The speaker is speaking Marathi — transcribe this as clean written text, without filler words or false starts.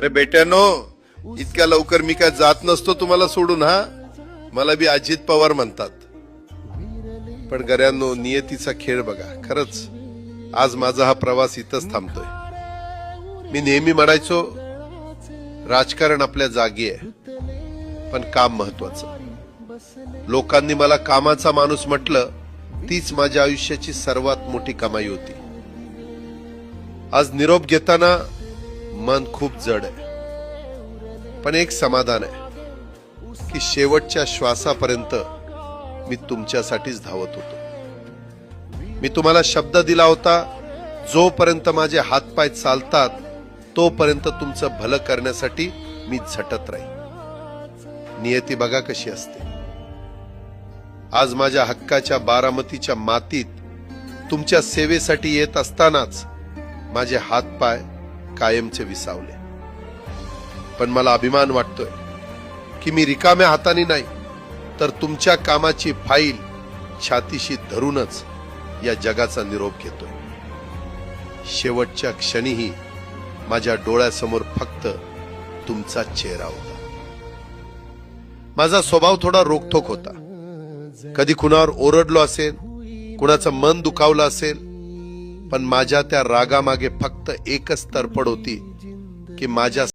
अरे बेट्यानो, इतक्या लवकर मी काय जात नसतो तुम्हाला सोडून. हा, मला बी अजित पवार म्हणतात. पण गऱ्यांनो, नियतीचा खेळ बघा. खरंच आज माझा हा प्रवास इथंच थांबतोय. मी नेहमी म्हणायचो राजकारण आपल्या जागी आहे, पण काम महत्वाचं. लोकांनी मला कामाचा माणूस म्हटलं, तीच माझ्या आयुष्याची सर्वात मोठी कमाई होती. आज निरोप घेताना मन खूप जड आहे, पण एक समाधान आहे की शेवटच्या श्वासापर्यंत मी तुमच्यासाठीच धावत होतो. मी तुम्हाला शब्द दिला होता, जोपर्यंत माझे हातपाय चालतात तोपर्यंत तुमचं भलं करण्यासाठी मी झटत राहील. नियती बघा कशी असते. आज माझ्या हक्काच्या बारामतीच्या मातीत तुमच्या सेवेसाठी येत असतानाच माझे हातपाय कायमचे विसावले. पण मला अभिमान वाटतोय की मी रिकाम्या हाताने नाही, तर तुमच्या कामाची फाईल छातीशी धरूनच या जगाचा निरोप घेतोय. शेवटच्या क्षणीही माझ्या डोळ्यासमोर फक्त तुमचा चेहरा होता. माझा स्वभाव थोडा रोखठोक होता. कधी कुणावर ओरडलो असेल, कुणाचं मन दुखावलं असेल, पण माझ्या त्या रागामागे फक्त एकच तरफड होती की माझ्या